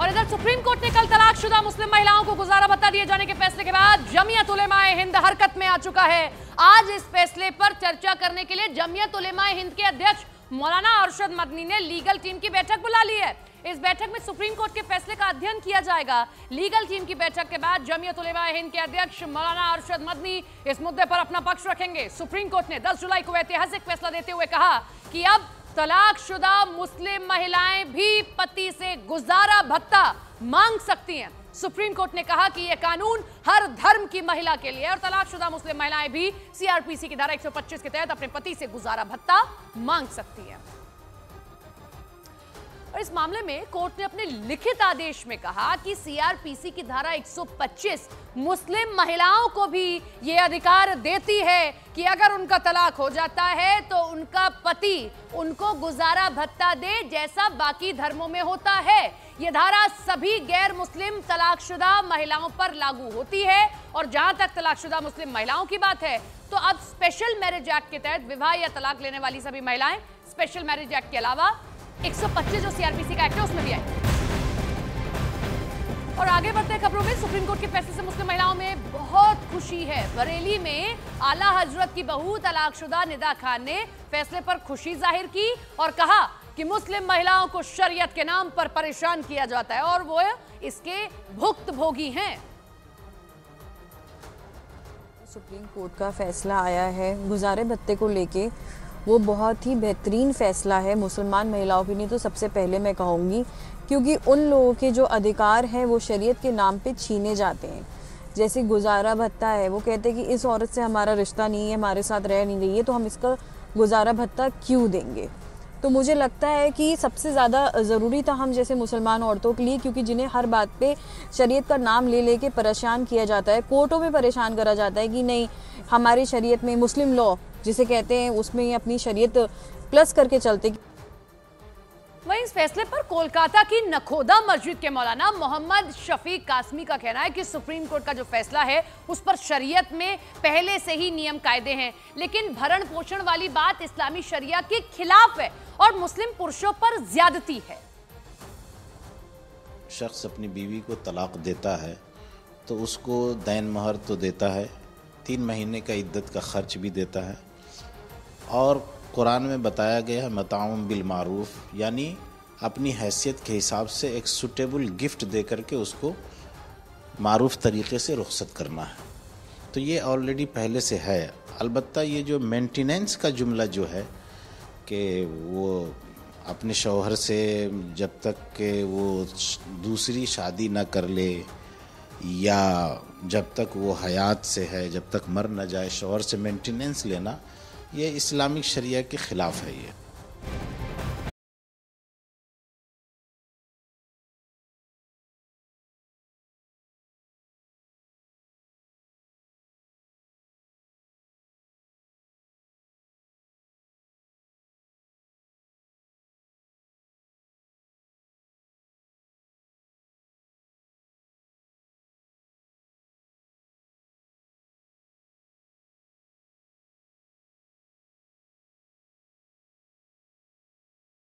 और इधर supreme court ने कल तलाकशुदा मुस्लिम महिलाओं को गुजारा भत्ता दिए जाने के फैसले के बाद जमीयत उलेमाए हिंद हरकत में आ चुका है। आज इस फैसले पर चर्चा करने के लिए जमीयत उलेमाए हिंद के अध्यक्ष मौलाना अरशद मदनी ने लीगल टीम की बैठक बुला ली है। इस बैठक में सुप्रीम कोर्ट के फैसले का अध्ययन किया जाएगा। लीगल टीम की बैठक के बाद जमीयत उलेमाए हिंद के अध्यक्ष मौलाना अरशद मदनी इस मुद्दे पर अपना पक्ष रखेंगे। सुप्रीम कोर्ट ने 10 जुलाई को ऐतिहासिक फैसला देते हुए कहा कि अब तलाकशुदा मुस्लिम महिलाएं भी पति से गुजारा भत्ता मांग सकती हैं। सुप्रीम कोर्ट ने कहा कि यह कानून हर धर्म की महिला के लिए और तलाकशुदा मुस्लिम महिलाएं भी सीआरपीसी की धारा 125 के तहत अपने पति से गुजारा भत्ता मांग सकती हैं। और इस मामले में कोर्ट ने अपने लिखित आदेश में कहा कि सीआरपीसी की धारा 125 मुस्लिम महिलाओं को भी यह अधिकार देती है कि अगर उनका तलाक हो जाता है तो उनका पति उनको गुजारा भत्ता दे, जैसा बाकी धर्मों में होता है। यह धारा सभी गैर मुस्लिम तलाकशुदा महिलाओं पर लागू होती है। और जहां तक तलाकशुदा मुस्लिम महिलाओं की बात है तो अब स्पेशल मैरिज एक्ट के तहत विवाह या तलाक लेने वाली सभी महिलाएं स्पेशल मैरिज एक्ट के अलावा 125 जो सीआरपीसी का एक्ट है उसमें भी आई। और आगे बढ़ते हैं खबरों में। सुप्रीम कोर्ट के फैसले से मुस्लिम महिलाओं में बहुत खुशी है। बरेली में आला हजरत की बहू तलाकशुदा निदा खान ने फैसले पर खुशी जाहिर की और कहा कि मुस्लिम महिलाओं को शरीयत के नाम पर परेशान किया जाता है और वो इसके भुक्तभोगी हैं। सुप्रीम कोर्ट का फैसला आया है गुजारे भत्ते को लेके, वो बहुत ही बेहतरीन फ़ैसला है मुसलमान महिलाओं के लिए। तो सबसे पहले मैं कहूँगी क्योंकि उन लोगों के जो अधिकार हैं वो शरीयत के नाम पे छीने जाते हैं। जैसे गुजारा भत्ता है, वो कहते हैं कि इस औरत से हमारा रिश्ता नहीं है, हमारे साथ रह नहीं रही है, तो हम इसका गुजारा भत्ता क्यों देंगे। तो मुझे लगता है कि सबसे ज़्यादा ज़रूरी था हम जैसे मुसलमान औरतों के लिए, क्योंकि जिन्हें हर बात पे शरीयत का नाम ले लेके परेशान किया जाता है, कोर्टों में परेशान करा जाता है कि नहीं हमारी शरीयत में मुस्लिम लॉ जिसे कहते हैं उसमें अपनी शरीयत प्लस करके चलते। वहीं इस फैसले पर कोलकाता की नखोदा मस्जिद के मौलाना मोहम्मद शफीक कासमी का कहना है कि सुप्रीम कोर्ट का जो फैसला है उस पर शरीयत में पहले से ही नियम कायदे हैं, लेकिन भरण पोषण वाली बात इस्लामी शरिया के खिलाफ है और मुस्लिम पुरुषों पर ज्यादती है। शख्स अपनी बीवी को तलाक देता है तो उसको दैन महर तो देता है, 3 महीने का इद्दत का खर्च भी देता है और कुरान में बताया गया है मताउम बिल मारूफ, यानी अपनी हैसियत के हिसाब से एक सूटेबल गिफ्ट दे करके उसको मारूफ तरीक़े से रुखसत करना है। तो ये ऑलरेडी पहले से है। अलबत्ता ये जो मेंटेनेंस का जुमला जो है कि वो अपने शौहर से जब तक के वो दूसरी शादी ना कर ले या जब तक वो हयात से है, जब तक मर न जाए, शौहर से मेंटेनेंस लेना, ये इस्लामिक शरिया के ख़िलाफ़ है। ये